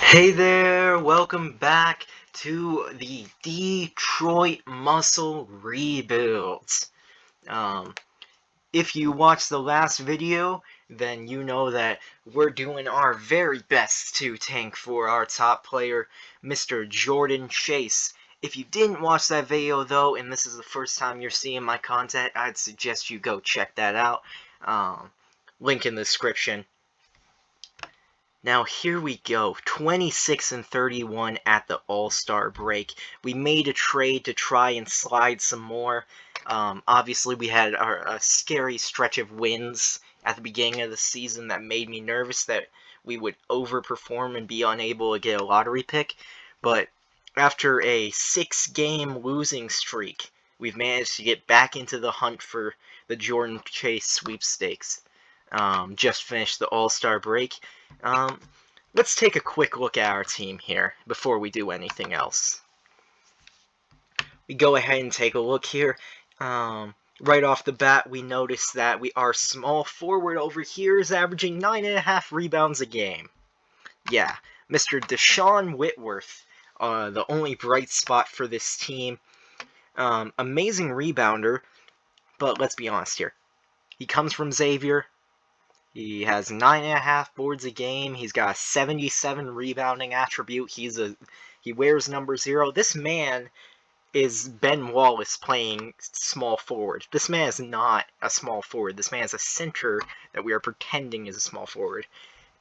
Hey there, welcome back to the Detroit Muscle Rebuilds. Um, if you watched the last video, then you know that we're doing our very best to tank for our top player, Mr. Jordan Chase. If you didn't watch that video though, and this is the first time you're seeing my content, I'd suggest you go check that out. Link in the description. Now here we go, 26-31 at the All-Star break. We made a trade to try and slide some more. Obviously we had a scary stretch of wins at the beginning of the season that made me nervous that we would overperform and be unable to get a lottery pick. But after a 6-game losing streak, we've managed to get back into the hunt for the Jordan Chase sweepstakes. Just finished the All-Star break. Let's take a quick look at our team here before we do anything else. We go ahead and take a look here. Right off the bat, we notice that our small forward over here is averaging 9.5 rebounds a game. Yeah, Mr. Deshaun Whitworth, the only bright spot for this team. Amazing rebounder, but let's be honest here. He comes from Xavier. He has 9.5 boards a game. He's got a 77 rebounding attribute. He wears number 0. This man is Ben Wallace playing small forward. This man is not a small forward. This man is a center that we are pretending is a small forward.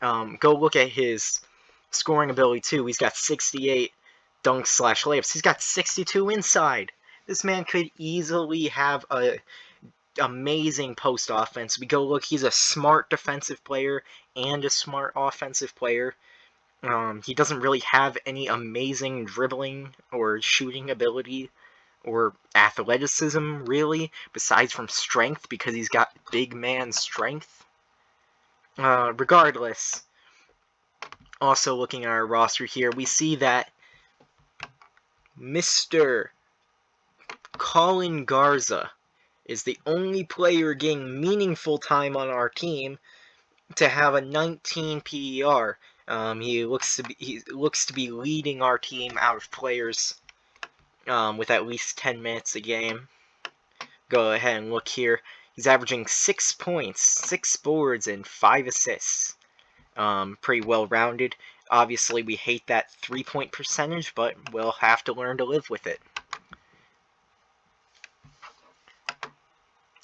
Go look at his scoring ability too. He's got 68 dunks / layups. He's got 62 inside. This man could easily have a amazing post offense. We go look, he's a smart defensive player and a smart offensive player. He doesn't really have any amazing dribbling or shooting ability or athleticism, really, besides from strength, because he's got big man strength. Regardless, also looking at our roster here, we see that Mr. Colin Garza is the only player getting meaningful time on our team to have a 19 PER. He looks to be leading our team out of players with at least 10 minutes a game. Go ahead and look here. He's averaging 6 points, 6 boards, and 5 assists. Pretty well-rounded. Obviously, we hate that 3-point percentage, but we'll have to learn to live with it.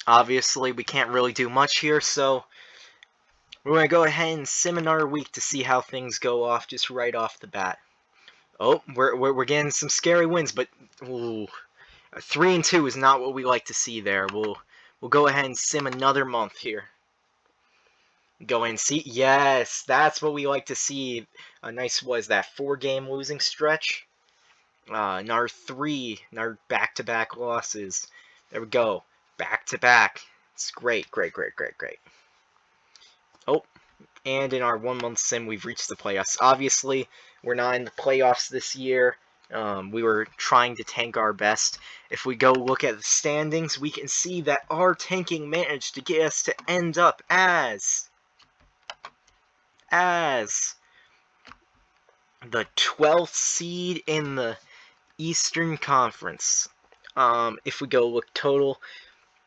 Obviously, we can't really do much here, so we're going to go ahead and sim another week to see how things go off just right off the bat. Oh, we're getting some scary wins, but ooh, 3-2 is not what we like to see there. We'll go ahead and sim another month here. Go and see. Yes, that's what we like to see. A nice, was that 4-game losing stretch? Another 3, another back-to-back losses. There we go. Back-to-back. It's great, great, great, great, great. Oh, and in our 1-month sim, we've reached the playoffs. Obviously, we're not in the playoffs this year. We were trying to tank our best. If we go look at the standings, we can see that our tanking managed to get us to end up as the 12th seed in the Eastern Conference. If we go look total,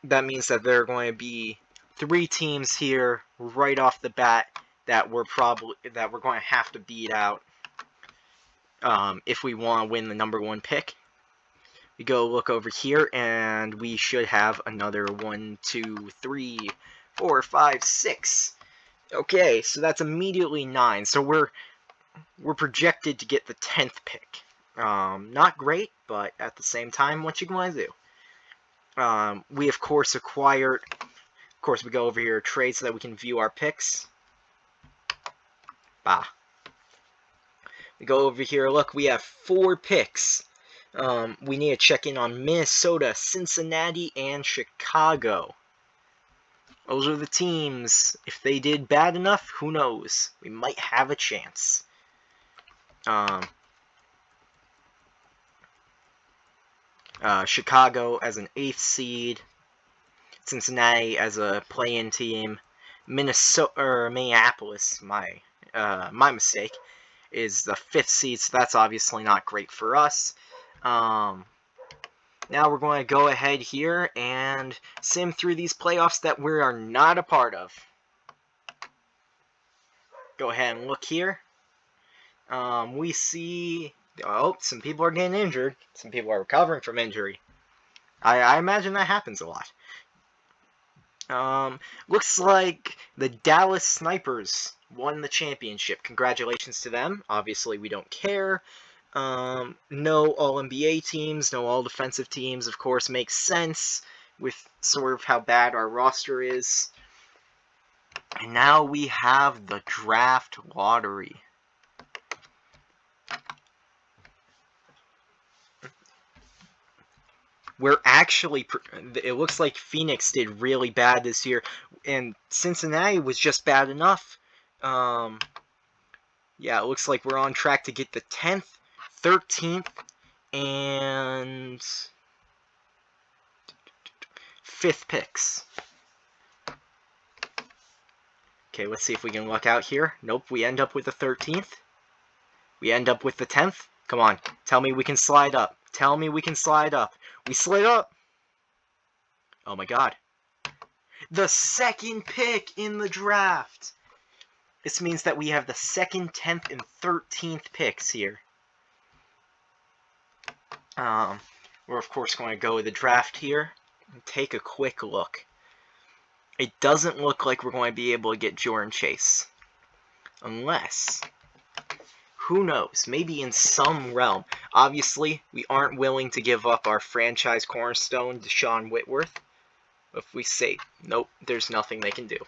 that means that there are going to be 3 teams here right off the bat that we're going to have to beat out if we want to win the number 1 pick. We go look over here, and we should have another 1, 2, 3, 4, 5, 6. Okay, so that's immediately 9. So we're projected to get the 10th pick. Not great, but at the same time, what you going to do? We of course acquired. Of course, we go over here trade so that we can view our picks. We go over here. Look, we have 4 picks. We need to check in on Minnesota, Cincinnati, and Chicago. Those are the teams. If they did bad enough, who knows? We might have a chance. Chicago as an 8th seed. Cincinnati as a play-in team. Minneapolis, my mistake. is the 5th seed, so that's obviously not great for us. Now we're going to go ahead here and sim through these playoffs that we are not a part of. Go ahead and look here. We see, oh, some people are getting injured. Some people are recovering from injury. I imagine that happens a lot. Looks like the Dallas Snipers won the championship. Congratulations to them. Obviously, we don't care. No All-NBA teams, no All-Defensive teams, of course, makes sense with sort of how bad our roster is. And now we have the draft lottery. We're actually, it looks like Phoenix did really bad this year, and Cincinnati was just bad enough. Yeah, it looks like we're on track to get the 10th, 13th, and 5th picks. Okay, let's see if we can luck out here. Nope, we end up with the 13th. We end up with the 10th. Come on, tell me we can slide up. Tell me we can slide up. We slid up. Oh my god. The 2nd pick in the draft. This means that we have the 2nd, 10th, and 13th picks here. We're of course going to go with the draft here and take a quick look. It doesn't look like we're going to be able to get Jordan Chase. Unless, who knows, maybe in some realm. Obviously, we aren't willing to give up our franchise cornerstone, Deshaun Whitworth. If we say, nope, there's nothing they can do.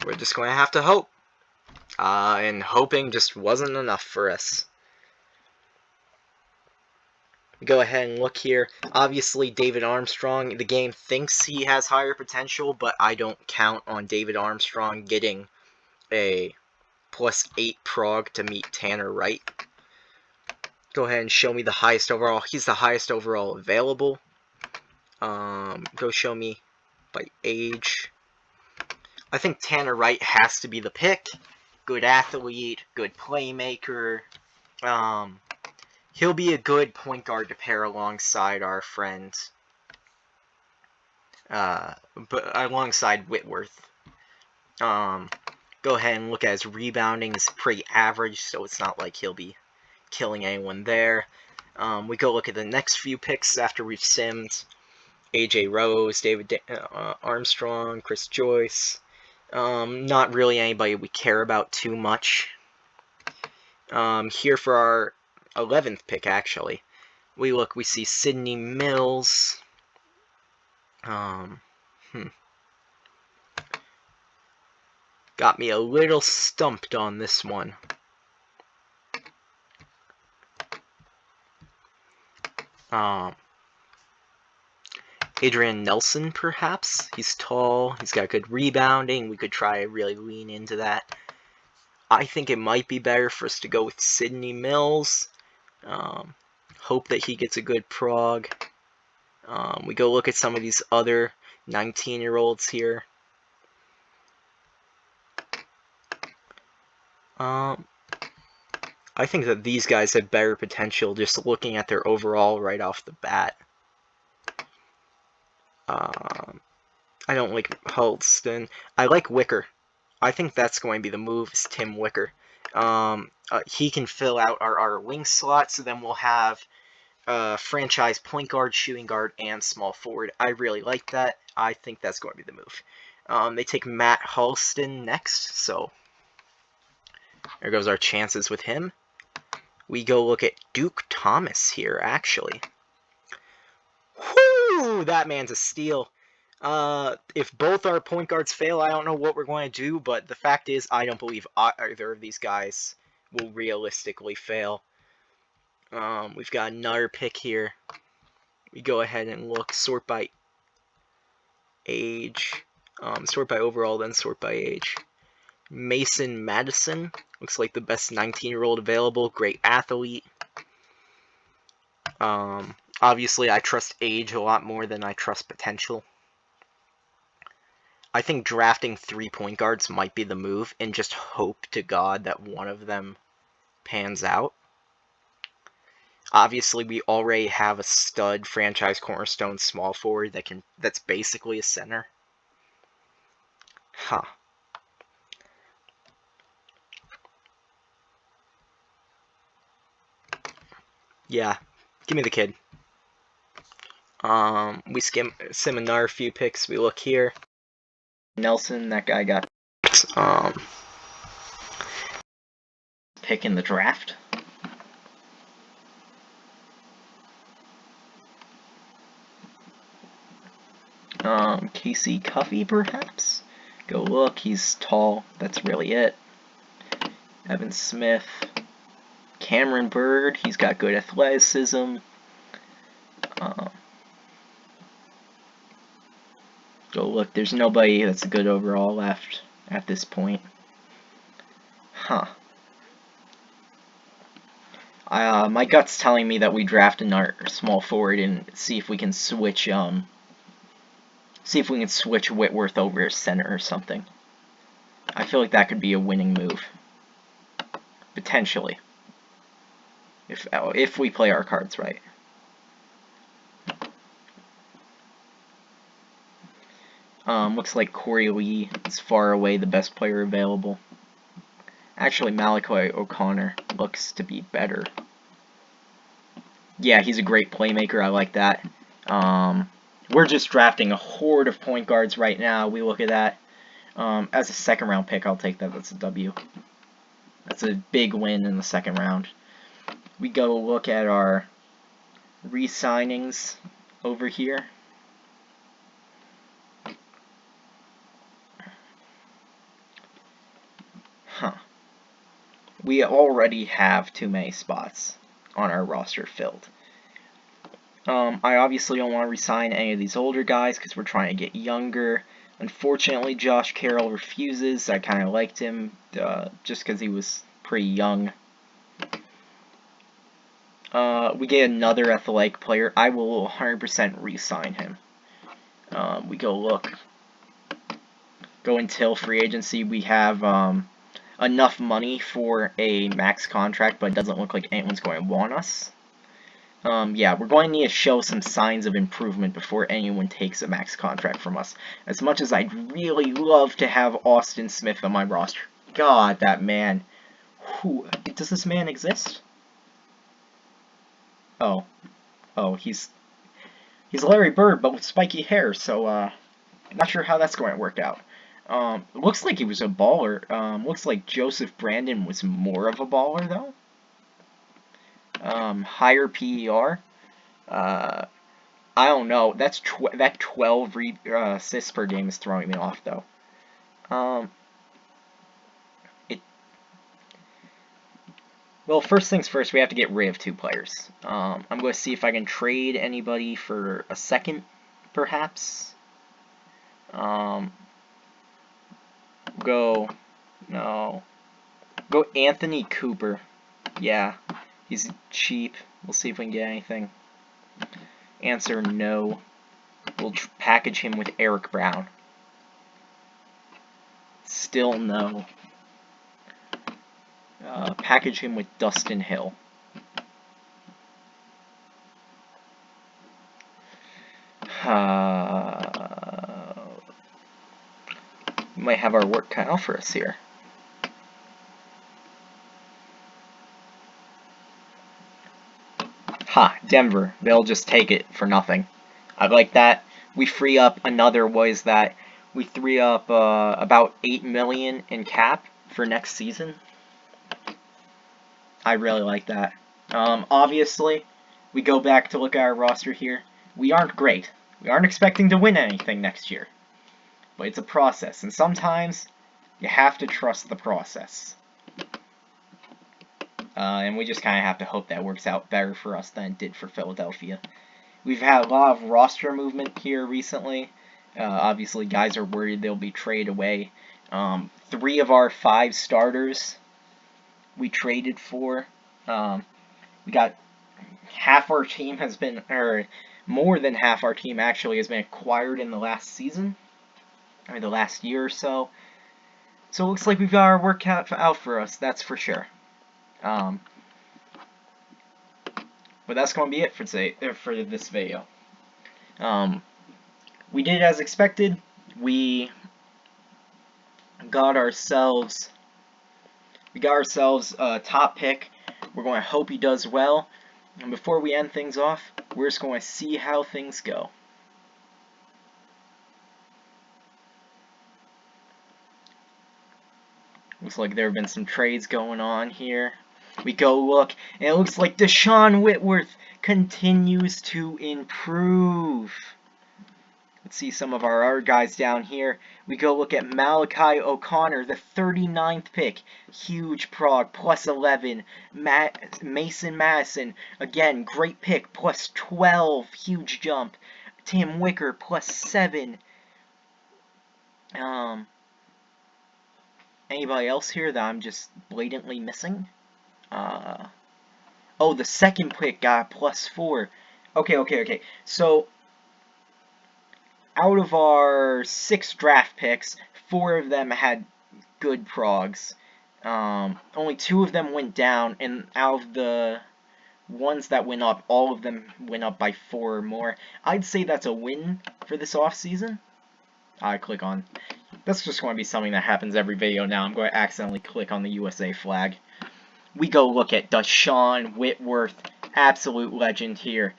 We're just going to have to hope. And hoping just wasn't enough for us. Go ahead and look here. Obviously, David Armstrong, the game thinks he has higher potential, but I don't count on David Armstrong getting a +8 prog to meet Tanner Wright. Go ahead and show me the highest overall. He's the highest overall available. Go show me by age. I think Tanner Wright has to be the pick. Good athlete, good playmaker. He'll be a good point guard to pair alongside our friend, but alongside Whitworth. Go ahead and look at his rebounding. It's pretty average, so it's not like he'll be killing anyone there. We go look at the next few picks after we've simmed. AJ Rose, David Armstrong, Chris Joyce. Not really anybody we care about too much. Here for our 11th pick, actually. We see Sidney Mills. Got me a little stumped on this one. Adrian Nelson, perhaps? He's tall, he's got good rebounding, we could try to really lean into that. I think it might be better for us to go with Sidney Mills. Hope that he gets a good prog. We go look at some of these other 19-year-olds here. I think that these guys have better potential just looking at their overall right off the bat. I don't like Halston. I like Wicker. I think that's going to be the move, is Tim Wicker. He can fill out our wing slot, so then we'll have franchise point guard, shooting guard, and small forward. I really like that. I think that's going to be the move. They take Matt Halston next, so there goes our chances with him. We go look at Duke Thomas here, actually. Whoo! That man's a steal. If both our point guards fail, I don't know what we're going to do, but the fact is, I don't believe either of these guys will realistically fail. We've got another pick here. We go ahead and look, sort by age. Sort by overall, then sort by age. Mason Madison. Looks like the best 19-year-old available. Great athlete. Obviously, I trust age a lot more than I trust potential. I think drafting 3 point guards might be the move, and just hope to God that one of them pans out. Obviously, we already have a stud franchise cornerstone small forward that's basically a center. Huh. Yeah, give me the kid. We sim another few picks. We look here. Nelson, that guy got pick in the draft. Casey Cuffey, perhaps? Go look, he's tall. That's really it. Evan Smith. Cameron Bird, he's got good athleticism. Go look, there's nobody that's a good overall left at this point. Huh. My gut's telling me that we draft another small forward and see if we can switch, Whitworth over as center or something. I feel like that could be a winning move. Potentially. If we play our cards right. Looks like Corey Lee is far away the best player available. Actually, Malachi O'Connor looks to be better. Yeah, he's a great playmaker. I like that. We're just drafting a horde of point guards right now. We look at that. As a second round pick, I'll take that. That's a W. That's a big win in the second round. We go look at our re-signings over here. Huh. We already have too many spots on our roster filled. I obviously don't want to resign any of these older guys because we're trying to get younger. Unfortunately, Josh Carroll refuses. I kind of liked him just because he was pretty young. We get another athletic player. I will 100% re-sign him. We go look. Go until free agency. We have enough money for a max contract, but it doesn't look like anyone's going to want us. Yeah, we're going to need to show some signs of improvement before anyone takes a max contract from us. As much as I'd really love to have Austin Smith on my roster. God, that man. Does this man exist? Oh. Oh, he's Larry Bird, but with spiky hair, so, not sure how that's going to work out. Looks like he was a baller. Looks like Joseph Brandon was more of a baller, though. Higher PER. I don't know. That 12 assists per game is throwing me off, though. Well, first things first, we have to get rid of 2 players. I'm going to see if I can trade anybody for a second, perhaps. Go Anthony Cooper. Yeah, he's cheap. We'll see if we can get anything. Answer no. We'll package him with Eric Brown. Still no. Package him with Dustin Hill. We might have our work cut out for us here. Denver. They'll just take it for nothing. I like that. We free up another, we free up about $8 million in cap for next season. I really like that. Obviously, we go back to look at our roster here. We aren't great. We aren't expecting to win anything next year. But it's a process, and sometimes you have to trust the process. And we just kind of have to hope that works out better for us than it did for Philadelphia. We've had a lot of roster movement here recently. Obviously, guys are worried they'll be traded away. 3 of our 5 starters we traded for. We got half our team has been, or more than half our team actually has been acquired in the last season. the last year or so. So it looks like we've got our work out for us, that's for sure. But that's going to be it for today, for this video. We did as expected. We got ourselves a top pick. We're going to hope he does well. And before we end things off, we're just going to see how things go. Looks like there have been some trades going on here. We go look, and it looks like Deshaun Whitworth continues to improve. Let's see some of our other guys down here. We go look at Malachi O'Connor, the 39th pick. Huge prog, plus 11. Mason Madison, again, great pick, plus 12. Huge jump. Tim Wicker, plus 7. Anybody else here that I'm just blatantly missing? Oh, the second pick got plus 4. Okay. So, out of our 6 draft picks, 4 of them had good progs. Only 2 of them went down, and out of the ones that went up, all of them went up by 4 or more. I'd say that's a win for this offseason. I click on. That's just going to be something that happens every video now. I'm going to accidentally click on the USA flag. We go look at Deshaun Whitworth, absolute legend here.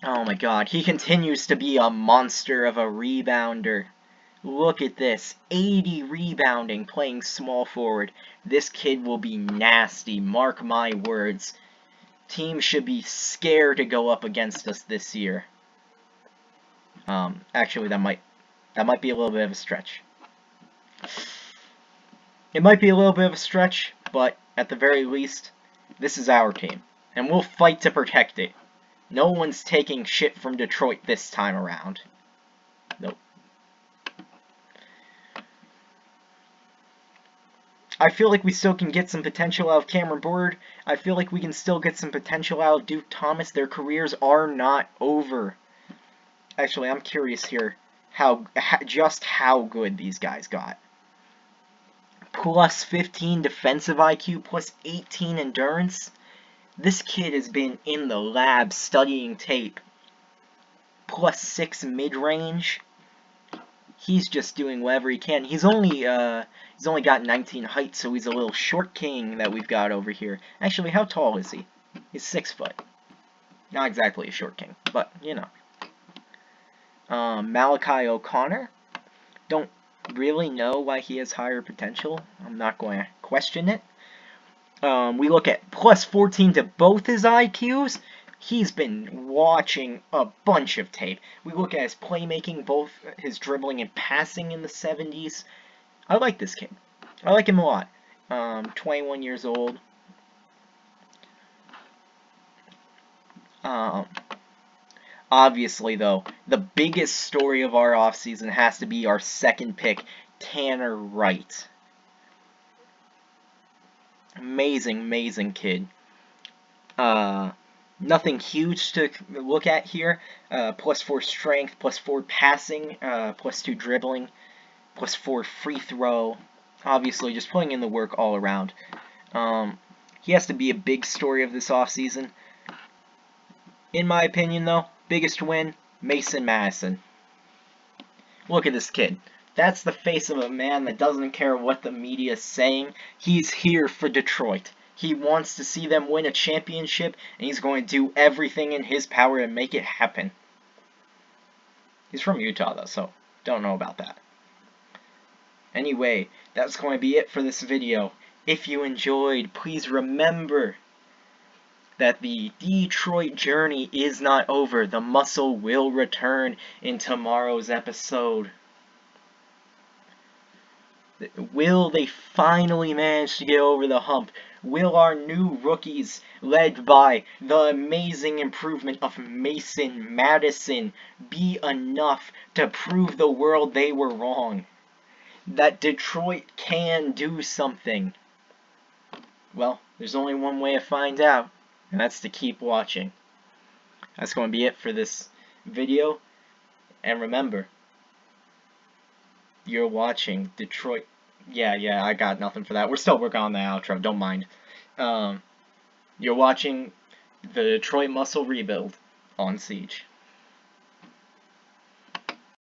Oh my god, he continues to be a monster of a rebounder. Look at this, 80 rebounding, playing small forward. This kid will be nasty, mark my words. Teams should be scared to go up against us this year. Actually, that might be a little bit of a stretch. It might be a little bit of a stretch, but at the very least, this is our team, and we'll fight to protect it. No one's taking shit from Detroit this time around. Nope. I feel like we still can get some potential out of Cameron Board. I feel like we can still get some potential out of Duke Thomas. Their careers are not over. Actually, I'm curious here just how good these guys got. Plus 15 defensive IQ, plus 18 endurance. This kid has been in the lab studying tape. Plus 6 mid-range. He's just doing whatever he can. He's only got 19 height, so he's a little short king that we've got over here. Actually, how tall is he? He's 6 foot. Not exactly a short king, but you know. Malachi O'Connor. Don't really know why he has higher potential. I'm not going to question it. We look at plus 14 to both his IQs. He's been watching a bunch of tape. We look at his playmaking, both his dribbling and passing in the 70s. I like this kid. I like him a lot. 21 years old. Obviously, though, the biggest story of our offseason has to be our second pick, Tanner Wright. Amazing kid. Nothing huge to look at here. Plus 4 strength, plus 4 passing, plus 2 dribbling, plus 4 free throw. Obviously, just putting in the work all around. He has to be a big story of this offseason. In my opinion, though, biggest win, Mason Madison. Look at this kid. That's the face of a man that doesn't care what the media is saying. He's here for Detroit. He wants to see them win a championship, and he's going to do everything in his power to make it happen. He's from Utah, though, so don't know about that. Anyway, that's going to be it for this video. If you enjoyed, please remember that the Detroit journey is not over. The muscle will return in tomorrow's episode. Will they finally manage to get over the hump? Will our new rookies, led by the amazing improvement of Mason Madison, be enough to prove the world they were wrong? That Detroit can do something? Well, there's only one way to find out, and that's to keep watching. That's going to be it for this video, and remember, You're watching Detroit. Yeah, I got nothing for that. We're still working on the outro, don't mind. You're watching the Detroit Muscle Rebuild on Siege.